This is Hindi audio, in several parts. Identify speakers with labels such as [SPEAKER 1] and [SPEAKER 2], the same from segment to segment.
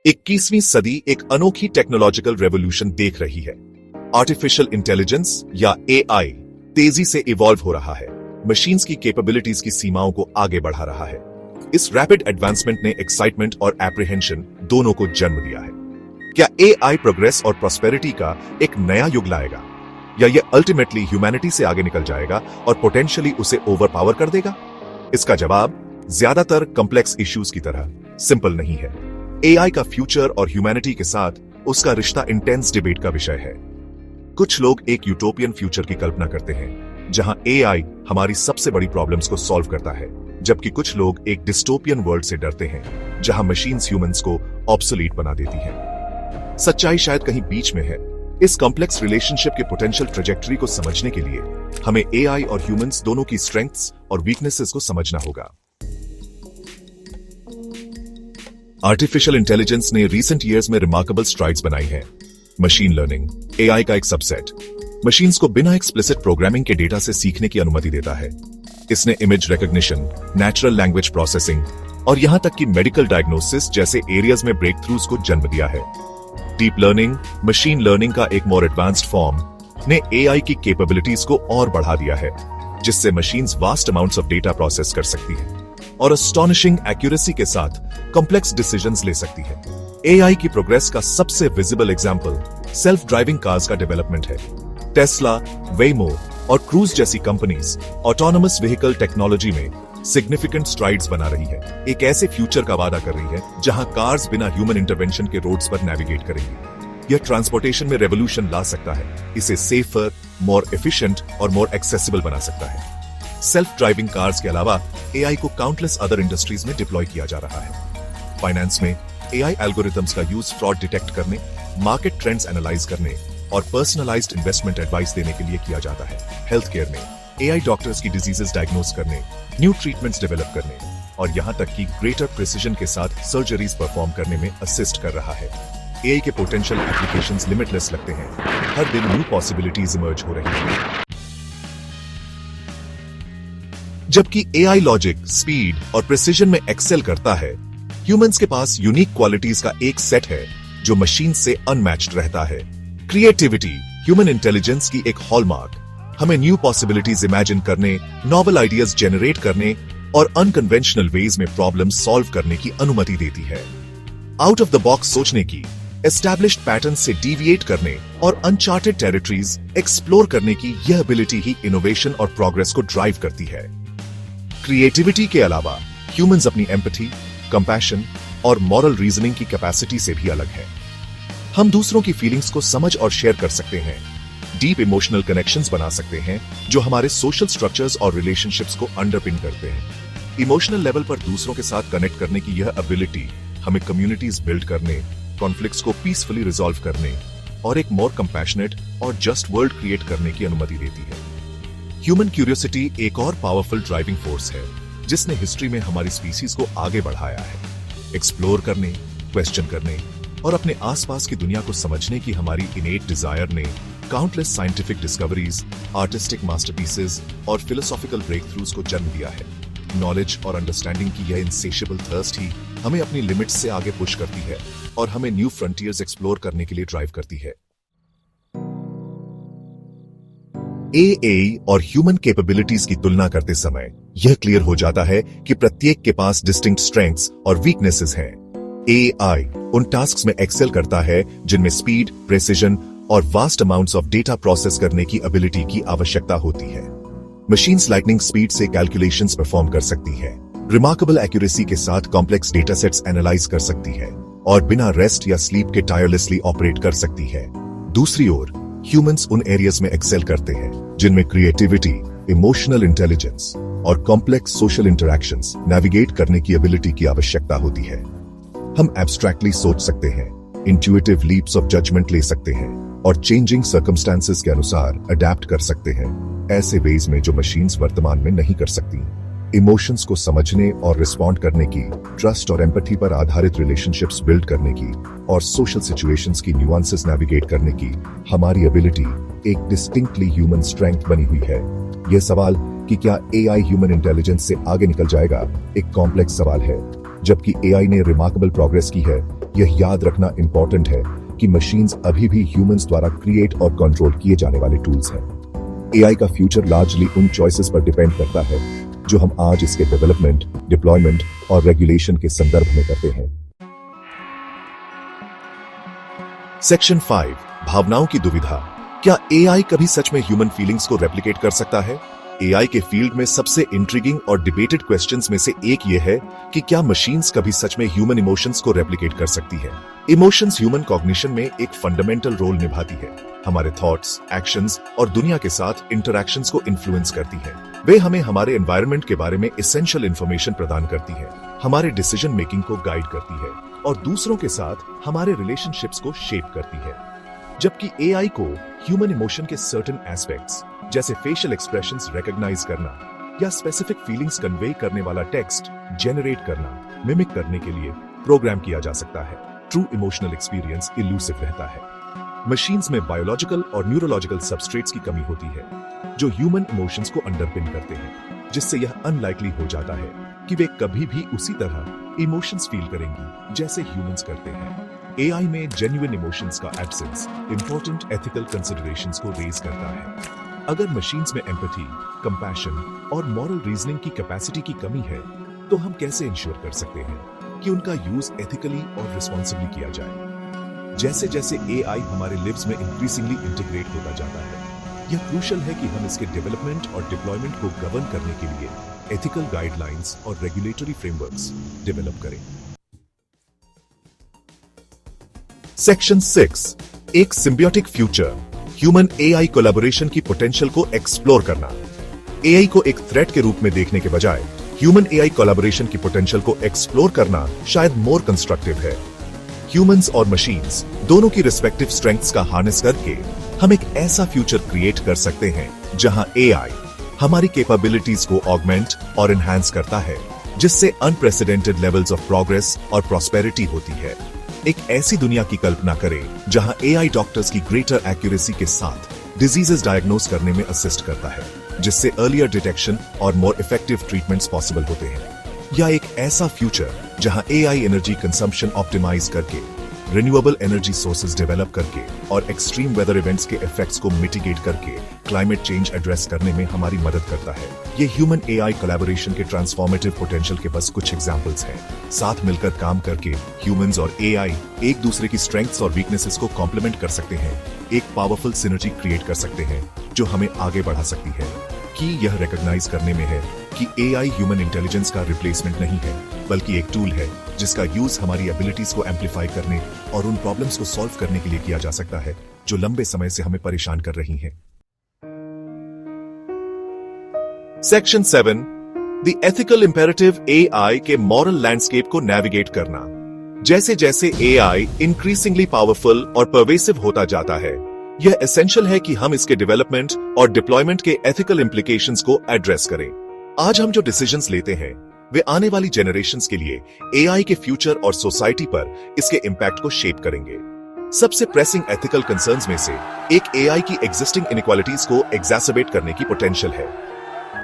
[SPEAKER 1] 21वीं सदी एक अनोखी टेक्नोलॉजिकल रेवोल्यूशन देख रही है। आर्टिफिशियल इंटेलिजेंस या एआई तेजी से इवॉल्व हो रहा है, मशीन्स की कैपेबिलिटीज की सीमाओं को आगे बढ़ा रहा है। इस रैपिड एडवांसमेंट ने एक्साइटमेंट और एप्रीहेंशन दोनों को जन्म दिया है। क्या एआई प्रोग्रेस और प्रॉस्पेरिटी का एक नया युग लाएगा, या ये अल्टीमेटली ह्यूमैनिटी से आगे निकल जाएगा और पोटेंशियली उसे ओवरपावर कर देगा? इसका जवाब ज्यादातर कॉम्प्लेक्स इश्यूज की तरह सिंपल नहीं है। एआई का फ्यूचर और ह्यूमैनिटी के साथ उसका रिश्ता इंटेंस डिबेट का विषय है। कुछ लोग एक यूटोपियन फ्यूचर की कल्पना करते हैं जहां एआई हमारी सबसे बड़ी प्रॉब्लम्स को सॉल्व करता है, जबकि कुछ लोग एक डिस्टोपियन वर्ल्ड से डरते हैं जहां मशीन्स ह्यूमंस को ऑब्सोलीट बना देती हैं। सच्चाई शायद कहीं बीच में है। इस कॉम्प्लेक्स रिलेशनशिप के पोटेंशियल ट्रैजेक्टरी को समझने के लिए हमें एआई और ह्यूमंस दोनों की स्ट्रेंथ्स और वीकनेसेस को समझना होगा। आर्टिफिशियल इंटेलिजेंस ने रीसेंट ईयर्स में रिमार्केबल स्ट्राइड्स बनाई हैं। मशीन लर्निंग एआई का एक सबसेट मशीन्स को बिना एक्सप्लिसिट प्रोग्रामिंग के डेटा से सीखने की अनुमति देता है। इसने image recognition, natural language processing और यहां तक कि मेडिकल डायग्नोसिस जैसे एरियाज में ब्रेक थ्रूज को जन्म दिया है। डीप लर्निंग, मशीन लर्निंग का एक मोर एडवांस्ड फॉर्म, ने एआई की कैपेबिलिटीज को और बढ़ा दिया है, जिससे machines vast amounts of data process कर सकती हैं और अस्टॉनिशिंग एक्यूरेसी के साथ कॉम्प्लेक्स डिसीजंस ले सकती है। एआई की प्रोग्रेस का सबसे visible example self driving cars का डेवलपमेंट है। टेस्ला, वेमो और क्रूज जैसी कंपनीज ऑटोनोमस व्हीकल टेक्नोलॉजी में सिग्निफिकेंट स्ट्राइड्स बना रही है, एक ऐसे फ्यूचर का वादा कर रही है जहां कार्स बिना ह्यूमन इंटरवेंशन के रोड्स पर नेविगेट करेंगी। यह ट्रांसपोर्टेशन में रेवोल्यूशन ला सकता है, इसे सेफर, मोर एफिशिएंट और मोर एक्सेसिबल बना सकता है। सेल्फ ड्राइविंग कार्स के अलावा एआई को काउंटलेस अदर इंडस्ट्रीज में डिप्लॉय किया जा रहा है। फाइनेंस में एआई एल्गोरिथम्स का यूज फ्रॉड डिटेक्ट करने, मार्केट ट्रेंड्स एनालाइज करने और पर्सनलाइज्ड इन्वेस्टमेंट एडवाइस देने के लिए किया जाता है। हेल्थ केयर में एआई डॉक्टर्स की डिजीजेस डायग्नोस करने, न्यू ट्रीटमेंट्स डेवलप करने और यहां तक कि ग्रेटर प्रिसिजन के साथ सर्जरीज परफॉर्म करने में असिस्ट कर रहा है। एआई के पोटेंशियल एप्लीकेशंस लिमिटलेस लगते हैं। हर दिन न्यू पॉसिबिलिटीज इमर्ज हो रही हैं। जबकि एआई लॉजिक, स्पीड और प्रिसिजन में एक्सेल करता है, ह्यूमंस के पास यूनिक क्वालिटीज का एक सेट है जो मशीन से अनमैच्ड रहता है। क्रिएटिविटी, ह्यूमन इंटेलिजेंस की एक हॉलमार्क, हमें न्यू पॉसिबिलिटीज इमेजिन करने, नॉवल आइडियाज जनरेट करने और अनकन्वेंशनल वेज में प्रॉब्लम सॉल्व करने की अनुमति देती है। आउट ऑफ द बॉक्स सोचने की, एस्टैब्लिश्ड पैटर्न से डिविएट करने और अनचार्टेड टेरिटरीज एक्सप्लोर करने की यह एबिलिटी ही इनोवेशन और प्रोग्रेस को ड्राइव करती है। क्रिएटिविटी के अलावा ह्यूमंस अपनी एम्पैथी, कंपैशन और मॉरल रीजनिंग की कैपेसिटी से भी अलग है। हम दूसरों की फीलिंग्स को समझ और शेयर कर सकते हैं, डीप इमोशनल कनेक्शंस बना सकते हैं जो हमारे सोशल स्ट्रक्चर्स और रिलेशनशिप्स को अंडरपिन करते हैं। इमोशनल लेवल पर दूसरों के साथ कनेक्ट करने की यह एबिलिटी हमें कम्युनिटीज बिल्ड करने, कॉन्फ्लिक्ट्स को पीसफुली रिजॉल्व करने और एक मोर कंपैशनेट और जस्ट वर्ल्ड क्रिएट करने की अनुमति देती है। ह्यूमन क्यूरियोसिटी एक और पावरफुल ड्राइविंग फोर्स है जिसने हिस्ट्री में हमारी स्पीसीज को आगे बढ़ाया है। एक्सप्लोर करने, क्वेश्चन करने और अपने आसपास की दुनिया को समझने की हमारी इनेट डिजायर ने countless scientific discoveries, artistic masterpieces और फिलोसॉफिकल ब्रेक थ्रूज को जन्म दिया है। नॉलेज और अंडरस्टैंडिंग की यह इनसेशिएबल थर्स्ट ही हमें अपनी लिमिट्स से आगे पुश करती है और हमें न्यू फ्रंटियर्स एक्सप्लोर करने के लिए ड्राइव करती है। एआई और ह्यूमन कैपेबिलिटीज की तुलना करते समय यह क्लियर हो जाता है कि प्रत्येक के पास डिस्टिंक्ट स्ट्रेंथ्स और वीकनेसेस हैं। एआई उन टास्क्स में एक्सेल करता है जिनमें स्पीड, प्रिसिजन और vast amounts of data process करने की एबिलिटी की आवश्यकता होती है। मशीन्स लाइटनिंग स्पीड से कैलकुलेशंस परफॉर्म कर सकती है, रिमार्केबल एक्यूरेसी के साथ कॉम्प्लेक्स डेटा सेट्स एनालाइज कर सकती है और बिना रेस्ट या स्लीप के टायरलेसली ऑपरेट कर सकती है। दूसरी ओर ह्यूमंस उन एरियाज में एक्सेल करते हैं जिनमें क्रिएटिविटी, इमोशनल इंटेलिजेंस और कॉम्प्लेक्स सोशल इंटरैक्शंस नेविगेट करने की एबिलिटी की आवश्यकता होती है। हम एब्स्ट्रैक्टली सोच सकते हैं, इंट्यूटिव लीप्स ऑफ जजमेंट ले सकते हैं और चेंजिंग सर्कमस्टेंसेस के अनुसार अडेप्ट कर सकते हैं, ऐसे वेज में जो मशीन्स वर्तमान में नहीं कर सकती। इमोशंस को समझने और रिस्पॉन्ड करने की, ट्रस्ट और एम्पैथी पर आधारित रिलेशनशिप्स बिल्ड करने की और सोशल सिचुएशंस की न्यूआंसेस नेविगेट करने की हमारी एबिलिटी एक डिस्टिंक्टली ह्यूमन स्ट्रेंथ बनी हुई है। यह सवाल कि क्या एआई ह्यूमन इंटेलिजेंस से आगे निकल जाएगा एक कॉम्प्लेक्स सवाल है। जबकि एआई ने रिमार्केबल प्रोग्रेस की है, यह याद रखना इंपॉर्टेंट है कि मशीन्स अभी भी ह्यूमंस द्वारा क्रिएट और कंट्रोल किए जाने वाले टूल्स हैं। एआई का फ्यूचर लार्जली उन चॉइसेस पर डिपेंड करता है जो हम आज इसके डेवलपमेंट, डिप्लॉयमेंट और रेगुलेशन के संदर्भ में करते हैं। सेक्शन 5, भावनाओं की दुविधा। क्या एआई कभी सच में ह्यूमन फीलिंग्स को रेप्लिकेट कर सकता है? एआई के फील्ड में सबसे इंट्रिगिंग और डिबेटेड क्वेश्चंस में से एक यह है कि क्या मशीन्स कभी सच में ह्यूमन इमोशंस को रेप्लिकेट कर सकती है? इमोशंस ह्यूमन कॉग्निशन में एक फंडामेंटल रोल निभाती है। हमारे थॉट्स, एक्शंस और दुनिया के साथ इंटरैक्शंस को इन्फ्लुएंस करती है। वे हमें हमारे एनवायरनमेंट के बारे में एसेंशियल इंफॉर्मेशन प्रदान करती है, हमारे डिसीजन मेकिंग को गाइड करती है और दूसरों के साथ हमारे रिलेशनशिप्स को शेप करती है। जबकि एआई को ह्यूमन इमोशन के सर्टेन एस्पेक्ट्स जैसे फेशियल एक्सप्रेशंस रिकॉग्नाइज करना या स्पेसिफिक फीलिंग्स कन्वे करने वाला टेक्स्ट जनरेट करना, मिमिक करने के लिए प्रोग्राम किया जा सकता है। ट्रू इमोशनल एक्सपीरियंस इल्यूसिव रहता है। मशीन्स में बायोलॉजिकल और न्यूरोलॉजिकल सबस्ट्रेट्स की कमी होती है जो ह्यूमन इमोशंस को अंडरपिन करते हैं, जिससे यह अनलाइकली हो जाता है कि वे कभी भी उसी तरह इमोशंस फील करेंगी जैसे ह्यूमंस करते हैं। एआई में जेन्युइन इमोशंस का एब्सेंस इंपॉर्टेंट एथिकल कंसिडरेशंस को रेज करता है। अगर मशीन्स में एम्पैथी, कंपैशन और मॉरल रीजनिंग की कैपेसिटी की कमी है, तो हम कैसे इंश्योर कर सकते हैं कि उनका यूज एथिकली और रिस्पॉन्सिबली किया जाए? जैसे जैसे एआई हमारे लिव्स में इंक्रीजिंगली इंटीग्रेट होता जाता है, यह क्रूशियल है कि हम इसके डेवलपमेंट और डिप्लॉयमेंट को गवर्न करने के लिए एथिकल गाइडलाइंस और रेगुलेटरी फ्रेमवर्क्स डेवलप करें। सेक्शन 6, एक symbiotic future, human AI collaboration की पोटेंशियल को एक्सप्लोर करना। एआई को एक थ्रेट के रूप में देखने के बजाय ह्यूमन एआई कोलैबोरेशन की पोटेंशियल को एक्सप्लोर करना शायद मोर कंस्ट्रक्टिव है। ह्यूमंस और मशीन्स दोनों की रिस्पेक्टिव स्ट्रेंथ्स का हार्नेस करके हम एक ऐसा फ्यूचर क्रिएट कर सकते हैं जहां एआई हमारी कैपेबिलिटीज को ऑगमेंट और एनहांस करता है, जिससे अनप्रेसिडेंटेड लेवल्स ऑफ प्रोग्रेस और प्रॉस्पेरिटी होती है। एक ऐसी दुनिया की कल्पना करें जहां एआई डॉक्टर्स की ग्रेटर एक्यूरेसी के साथ डिजीजेस डायग्नोज करने में असिस्ट करता है, जिससे अर्लियर डिटेक्शन और मोर इफेक्टिव ट्रीटमेंट्स पॉसिबल होते हैं। या एक ऐसा फ्यूचर जहां एआई एनर्जी कंजम्पशन ऑप्टिमाइज करके, रिन्यूएबल एनर्जी सोर्सेज डेवलप करके और एक्सट्रीम वेदर इवेंट्स के इफेक्ट्स को मिटिगेट करके क्लाइमेट चेंज एड्रेस करने में हमारी मदद करता है। ये ह्यूमन एआई कोलैबोरेशन के ट्रांसफॉर्मेटिव पोटेंशियल के बस कुछ एग्जांपल्स हैं। साथ मिलकर काम करके ह्यूमंस और एआई एक दूसरे की स्ट्रेंथ्स और वीकनेसेस को कॉम्प्लीमेंट कर सकते हैं, एक पावरफुल सिनर्जी क्रिएट कर सकते हैं जो हमें आगे बढ़ा सकती है। कि यह रिकॉग्नाइज करने में है कि एआई ह्यूमन इंटेलिजेंस का रिप्लेसमेंट नहीं है, बल्कि एक टूल है जिसका यूज हमारी एबिलिटीज को एम्पलीफाई करने और उन प्रॉब्लम्स को सॉल्व करने के लिए किया जा सकता है जो लंबे समय से हमें परेशान कर रही हैं। Section 7, the ethical imperative AI के मॉरल लैंडस्केप को नेविगेट करना। जैसे जैसे एआई इंक्रीजिंगली पावरफुल और परवेसिव होता जाता है, यह एसेंशियल है कि हम इसके डेवलपमेंट और डिप्लॉयमेंट के एथिकल इंप्लीकेशंस को एड्रेस करें। आज हम जो डिसीजंस लेते हैं वे आने वाली जेनरेशंस के लिए एआई के फ्यूचर और सोसाइटी पर इसके इंपैक्ट को शेप करेंगे। सबसे प्रेसिंग एथिकल कंसर्न्स में से एक एआई की एग्जिस्टिंग इनइक्वालिटीज को एग्जैसरबेट करने की पोटेंशियल है।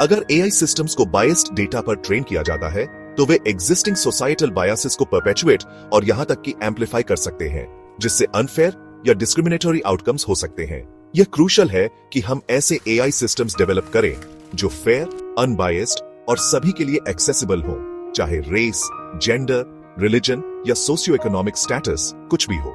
[SPEAKER 1] अगर एआई सिस्टम्स को बायस्ड डेटा पर ट्रेन किया जाता है, तो वे एग्जिस्टिंग सोसाइटल बायसेस को परपेचुएट और यहां तक कि एम्पलीफाई कर सकते हैं, जिससे अनफेयर या डिस्क्रिमिनेटरी आउटकम्स हो सकते हैं। यह क्रूशियल है कि हम ऐसे एआई सिस्टम्स डेवलप करें जो फेयर, अनबायस्ड और सभी के लिए एक्सेसिबल हो, चाहे रेस, जेंडर, रिलीजन या सोशियो इकोनॉमिक स्टेटस कुछ भी हो।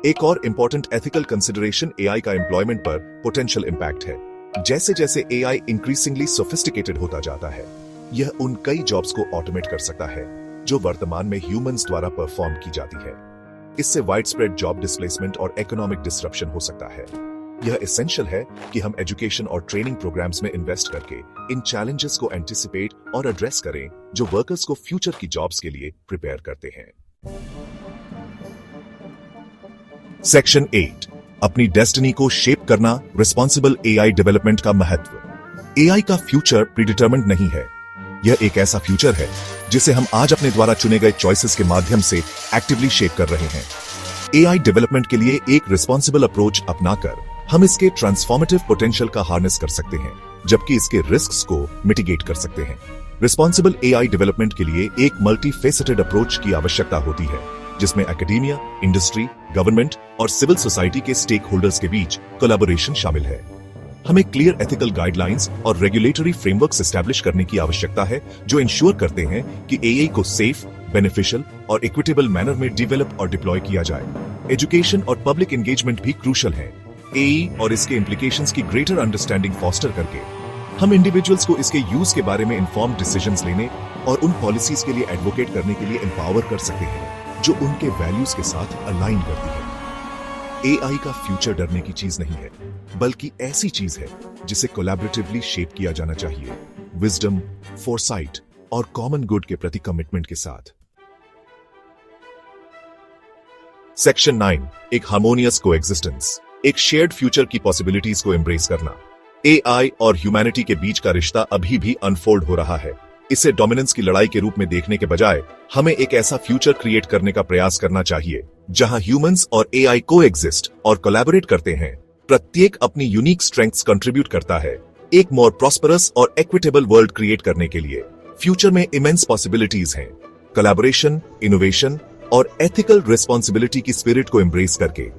[SPEAKER 1] एक और इंपॉर्टेंट एथिकल कंसिडरेशन एआई का एम्प्लॉयमेंट पर पोटेंशियल इंपैक्ट है। जैसे जैसे एआई इंक्रीजिंगली सोफिस्टिकेटेड होता जाता है, यह उन कई जॉब्स को ऑटोमेट कर सकता है जो वर्तमान में ह्यूमंस द्वारा परफॉर्म की जाती है। इससे वाइड स्प्रेड जॉब डिस्प्लेसमेंट और इकोनॉमिक डिस्ट्रप्शन हो सकता है। यह एसेंशियल है कि हम एजुकेशन और ट्रेनिंग प्रोग्राम्स में इन्वेस्ट करके इन चैलेंजेस को एंटिसिपेट और एड्रेस करें जो वर्कर्स को फ्यूचर की जॉब्स के लिए प्रिपेयर करते हैं। सेक्शन 8, अपनी डेस्टिनी को शेप करना, रिस्पॉन्सिबल एआई डेवलपमेंट का महत्व। एआई का फ्यूचर प्रीडिटरमिन्ड नहीं है। यह एक ऐसा फ्यूचर है जिसे हम आज अपने द्वारा चुने गए चॉइसेस के माध्यम से एक्टिवली शेप कर रहे हैं। एआई डेवलपमेंट के लिए एक रिस्पॉन्सिबल अप्रोच अपनाकर हम इसके ट्रांसफॉर्मेटिव पोटेंशियल का हार्नेस कर सकते हैं, जबकि इसके रिस्क्स को मिटिगेट कर सकते हैं। रिस्पॉन्सिबल एआई डेवलपमेंट के लिए एक मल्टी फेसेटेड अप्रोच की आवश्यकता होती है, जिसमें एकेडेमिया, इंडस्ट्री, गवर्नमेंट और सिविल सोसाइटी के स्टेक होल्डर्स के बीच कोलैबोरेशन शामिल है। हमें क्लियर एथिकल गाइडलाइंस और रेगुलेटरी फ्रेमवर्क्स एस्टैब्लिश करने की आवश्यकता है जो इंश्योर करते हैं कि एआई को सेफ, बेनिफिशियल और इक्विटेबल मैनर में डेवलप और डिप्लॉय किया जाए। एजुकेशन और पब्लिक एंगेजमेंट भी क्रूशल है। एआई और इसके इम्प्लीकेशंस की ग्रेटर अंडरस्टैंडिंग फॉस्टर करके हम इंडिविजुअल्स को इसके यूज के बारे में इन्फॉर्म्ड डिसीजंस लेने और उन पॉलिसीज के लिए एडवोकेट करने के लिए एम्पावर कर सकते हैं जो उनके वैल्यूज के साथ अलाइन करती है। एआई का फ्यूचर डरने की चीज नहीं है, बल्कि ऐसी चीज है जिसे कोलैबोरेटिवली शेप किया जाना चाहिए, विजडम, फोरसाइट और कॉमन गुड के प्रति कमिटमेंट के साथ। सेक्शन 9, एक हार्मोनियस कोएग्जिस्टेंस, एक शेयर्ड फ्यूचर की पॉसिबिलिटीज को एम्ब्रेस करना। एआई और ह्यूमैनिटी के बीच का रिश्ता अभी भी अनफोल्ड हो रहा है। इसे डोमिनेंस की लड़ाई के रूप में देखने के बजाय हमें एक ऐसा फ्यूचर क्रिएट करने का प्रयास करना चाहिए जहां ह्यूमंस और एआई कोएग्जिस्ट और कोलैबोरेट करते हैं। प्रत्येक अपनी यूनिक स्ट्रेंथ्स कंट्रीब्यूट करता है एक मोर प्रॉस्परस और इक्विटेबल वर्ल्ड क्रिएट करने के लिए। फ्यूचर में इमेंस पॉसिबिलिटीज हैं। कोलैबोरेशन, इनोवेशन और एथिकल रिस्पॉन्सिबिलिटी की स्पिरिट को एम्ब्रेस करके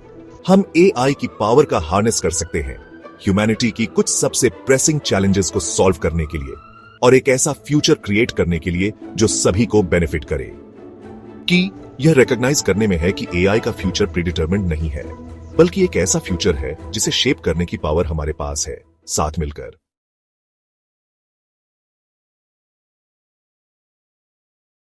[SPEAKER 1] हम एआई की पावर का हार्नेस कर सकते हैं ह्यूमैनिटी की कुछ सबसे प्रेसिंग चैलेंजेस को सॉल्व करने के लिए और एक ऐसा फ्यूचर क्रिएट करने के लिए जो सभी को बेनिफिट करे। कि यह रिकॉग्नाइज करने में है कि एआई का फ्यूचर प्रीडिटरमिन्ड नहीं है, बल्कि एक ऐसा फ्यूचर है जिसे शेप करने की पावर हमारे पास है, साथ मिलकर।